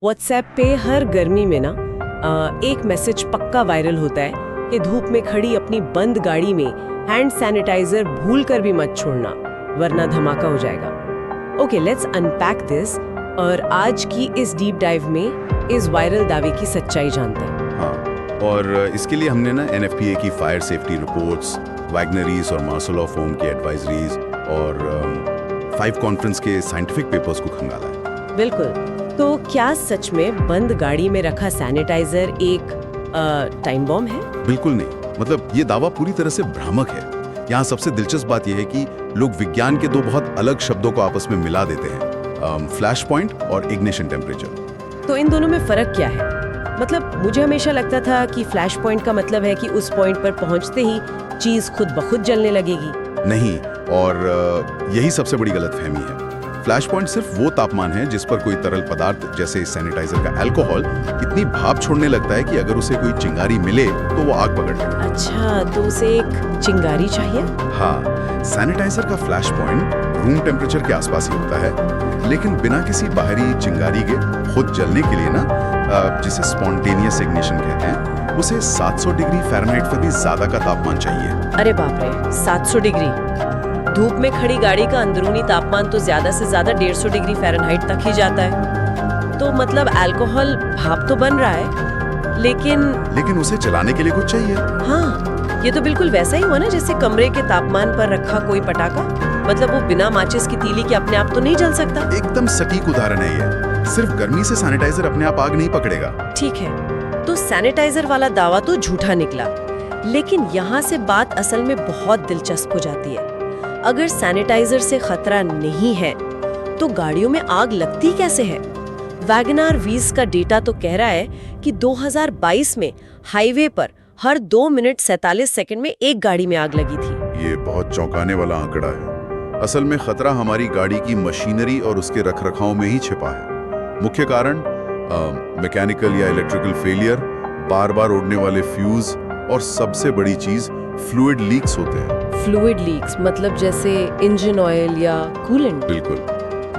WhatsApp पे हर गर्मी में ना एक मैसेज पक्का वायरल होता है कि धूप में खड़ी अपनी बंद गाड़ी में हैंड सैनिटाइजर भूल कर भी मत छोड़ना वरना धमाका हो जाएगा। ओके, लेट्स अनपैक दिस और आज की इस डीप डाइव में इस वायरल दावे की सच्चाई जानते हैं। हाँ, और इसके लिए हमने ना NFPA की फायर सेफ्टी रिपोर्ट्स, वैगनरीज और मार्शल ऑफ फोम की एडवाइजरीज और 5 कॉन्फ्रेंस के साइंटिफिक पेपर्स को खंगाला है। बिल्कुल। तो क्या सच में बंद गाड़ी में रखा सैनिटाइजर एक टाइम बॉम्ब है? बिल्कुल नहीं, मतलब ये दावा पूरी तरह से भ्रामक है। यहाँ सबसे दिलचस्प बात यह है कि लोग विज्ञान के 2 बहुत अलग शब्दों को आपस में मिला देते हैं, फ्लैश पॉइंट और इग्निशन टेम्परेचर। तो इन दोनों में फर्क क्या है? मतलब मुझे हमेशा लगता था कि फ्लैश पॉइंट का मतलब है कि उस पॉइंट पर पहुंचते ही चीज खुद ब खुद जलने लगेगी। नहीं, और यही सबसे बड़ी गलतफहमी है। फ्लैश पॉइंट सिर्फ वो तापमान है जिस पर कोई तरल पदार्थ जैसे सैनिटाइजर का अल्कोहल इतनी भाप छोड़ने लगता है कि अगर उसे कोई चिंगारी मिले तो वो आग पकड़ ले। अच्छा, तो उसे एक चिंगारी चाहिए? हाँ, सैनिटाइजर का फ्लैश पॉइंट रूम टेम्परेचर के आसपास ही होता है, लेकिन बिना किसी बाहरी चिंगारी के खुद जलने के लिए ना, जिसे स्पॉन्टेनियस इग्निशन कहते हैं, उसे 700 डिग्री फ़ारेनहाइट से भी ज्यादा का तापमान चाहिए। अरे बाप रे, 700 डिग्री! धूप में खड़ी गाड़ी का अंदरूनी तापमान तो ज्यादा से ज्यादा 150 डिग्री फ़ारेनहाइट तक ही जाता है। तो मतलब अल्कोहल भाप तो बन रहा है, लेकिन उसे जलाने के लिए कुछ चाहिए। हाँ, ये तो बिल्कुल वैसा ही हुआ ना जैसे कमरे के तापमान पर रखा कोई पटाखा। मतलब वो बिना माचिस की तीली के अपने आप तो नहीं जल सकता। एकदम सटीक उदाहरण है ये। सिर्फ गर्मी से सैनिटाइजर अपने आप आग नहीं पकड़ेगा। ठीक है, तो सैनिटाइजर वाला दावा तो झूठा निकला, लेकिन यहाँ से बात असल में बहुत दिलचस्प हो जाती है। अगर सैनिटाइजर से खतरा नहीं है तो गाड़ियों में आग लगती कैसे है? वैगनआर वीज का डेटा तो कह रहा है कि 2022 में हाईवे पर हर 2 मिनट 47 सेकंड में एक गाड़ी में आग लगी थी। ये बहुत चौंकाने वाला आंकड़ा है। असल में खतरा हमारी गाड़ी की मशीनरी और उसके रखरखाव में ही छिपा है। मुख्य कारण मैकेनिकल या इलेक्ट्रिकल फेलियर, बार बार उड़ने वाले फ्यूज और सबसे बड़ी चीज फ्लूइड लीक्स होते हैं। फ्लूइड लीक्स मतलब जैसे इंजन ऑयल या कूलेंट? बिल्कुल।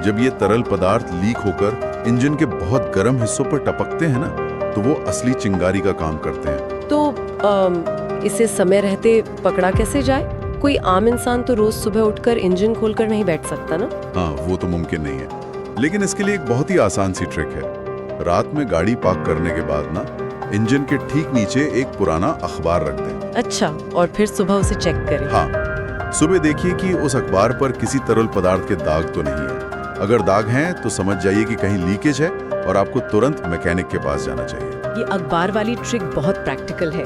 जब ये तरल पदार्थ लीक होकर इंजन के बहुत गर्म हिस्सों पर टपकते हैं ना, तो वो असली चिंगारी का काम करते हैं। तो इसे समय रहते पकड़ा कैसे जाए? कोई आम इंसान तो रोज सुबह उठकर इंजन खोलकर नहीं बैठ सकता ना? हाँ, वो तो मुमकिन नहीं है, लेकिन इसके लिए एक बहुत ही आसान सी ट्रिक है। रात में गाड़ी पार्क करने के बाद ना, इंजन के ठीक नीचे एक पुराना अखबार रख दें। अच्छा, और फिर सुबह उसे चेक करें? हाँ, सुबह देखिए कि उस अखबार पर किसी तरल पदार्थ के दाग तो नहीं है। अगर दाग हैं तो समझ जाइए कि कहीं लीकेज है और आपको तुरंत मैकेनिक के पास जाना चाहिए। ये अखबार वाली ट्रिक बहुत प्रैक्टिकल है,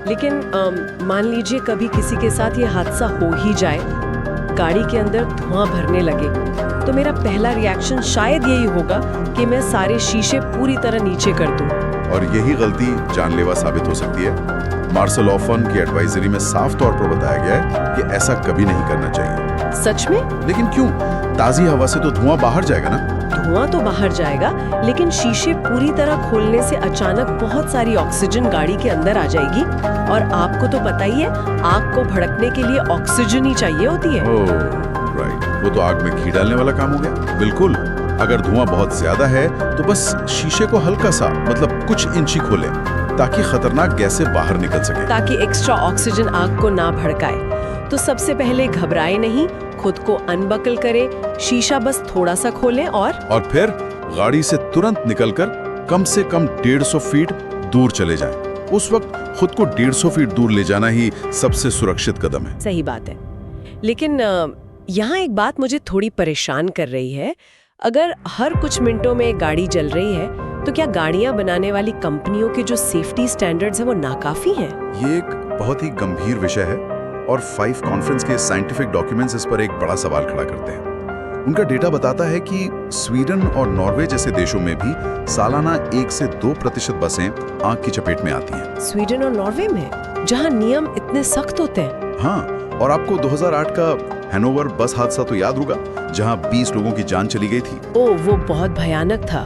लेकिन मान लीजिए कभी किसी के साथ ये हादसा हो ही जाए, गाड़ी के अंदर धुआं भरने लगे, तो मेरा पहला रिएक्शन शायद यही होगा कि मैं सारे शीशे पूरी तरह नीचे कर दूं। और यही गलती जानलेवा साबित हो सकती है। मार्शल ऑफ फोम की एडवाइजरी में साफ तौर पर बताया गया है कि ऐसा कभी नहीं करना चाहिए। सच में? लेकिन क्यों? ताजी हवा से तो धुआं बाहर जाएगा ना। धुआं तो बाहर जाएगा, लेकिन शीशे पूरी तरह खोलने से अचानक बहुत सारी ऑक्सीजन गाड़ी के अंदर आ जाएगी, और आपको तो पता ही है, आग को भड़कने के लिए ऑक्सीजन ही चाहिए होती है। ओह, राइट। वो तो आग में घी डालने वाला काम हो गया। बिल्कुल। अगर धुआं बहुत ज्यादा है तो बस शीशे को हल्का सा, मतलब कुछ इंच ही खोलें, ताकि खतरनाक गैसें बाहर निकल सके, ताकि एक्स्ट्रा ऑक्सीजन आग को ना भड़काए। तो सबसे पहले घबराए नहीं, खुद को अनबकल करें, शीशा बस थोड़ा सा खोलें और फिर गाड़ी से तुरंत निकलकर कम से कम 150 फीट दूर चले जाएं। उस वक्त खुद को 150 फीट दूर ले जाना ही सबसे सुरक्षित कदम है। सही बात है, लेकिन यहाँ एक बात मुझे थोड़ी परेशान कर रही है। अगर हर कुछ मिनटों में गाड़ी जल रही है, तो क्या गाड़ियां बनाने वाली कंपनियों के जो सेफ्टी स्टैंडर्ड्स हैं वो नाकाफी हैं? ये एक बहुत ही गंभीर विषय है और 5 कॉन्फ्रेंस के साइंटिफिक डॉक्यूमेंट्स इस पर एक बड़ा सवाल खड़ा करते हैं। उनका डेटा बताता है कि स्वीडन और नॉर्वे जैसे देशों में भी सालाना 1 से 2% बसें आग की चपेट में आती हैं। स्वीडन और नॉर्वे में, जहाँ नियम इतने सख्त होते हैं? हाँ, और आपको 2008 का हैनोवर बस हादसा तो याद होगा, जहां 20 लोगों की जान चली गई थी। ओह, वो बहुत भयानक था।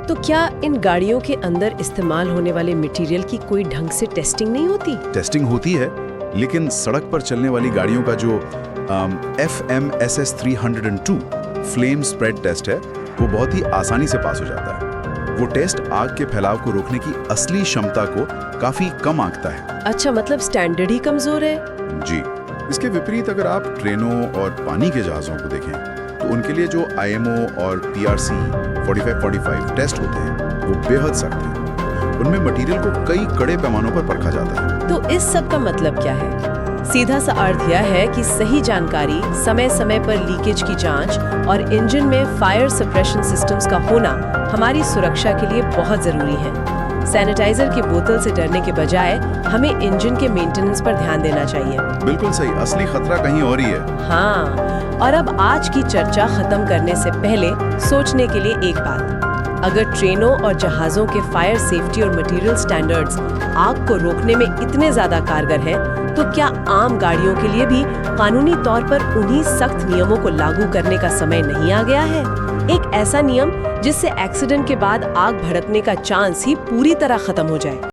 तो क्या इन गाड़ियों के अंदर इस्तेमाल होने वाले मटेरियल की कोई ढंग से टेस्टिंग नहीं होती? टेस्टिंग होती है, लेकिन सड़क पर चलने वाली गाड़ियों का जो FMSS 302 फ्लेम स्प्रेड टेस्ट है, वो बहुत ही आसानी से पास हो जाता है। वो टेस्ट आग के फैलाव को रोकने की असली क्षमता को काफी कम आंकता है। अच्छा, मतलब स्टैंडर्ड ही कमजोर है। जी, इसके विपरीत अगर आप ट्रेनों और पानी के जहाजों को देखें तो उनके लिए जो IMO और PRC 4545 टेस्ट होते हैं वो बेहद सख्त हैं। उनमें मटेरियल को कई कड़े पैमानों पर परखा जाता है। तो इस सब का मतलब क्या है? सीधा सा अर्थ यह है कि सही जानकारी, समय समय पर लीकेज की जांच और इंजन में फायर सप्रेशन सिस्टम्स का होना हमारी सुरक्षा के लिए बहुत जरूरी है। सैनिटाइजर की बोतल से डरने के बजाय हमें इंजन के मेंटेनेंस पर ध्यान देना चाहिए। बिल्कुल सही, असली खतरा कहीं और ही है। हाँ, और अब आज की चर्चा खत्म करने से पहले सोचने के लिए एक बात। अगर ट्रेनों और जहाज़ों के फायर सेफ्टी और मटेरियल स्टैंडर्ड्स आग को रोकने में इतने ज़्यादा कारगर हैं, तो क्या आम गाड़ियों के लिए भी कानूनी तौर पर उन्हीं सख्त नियमों को लागू करने का समय नहीं आ गया है? एक ऐसा नियम जिससे एक्सीडेंट के बाद आग भड़कने का चांस ही पूरी तरह खत्म हो जाए।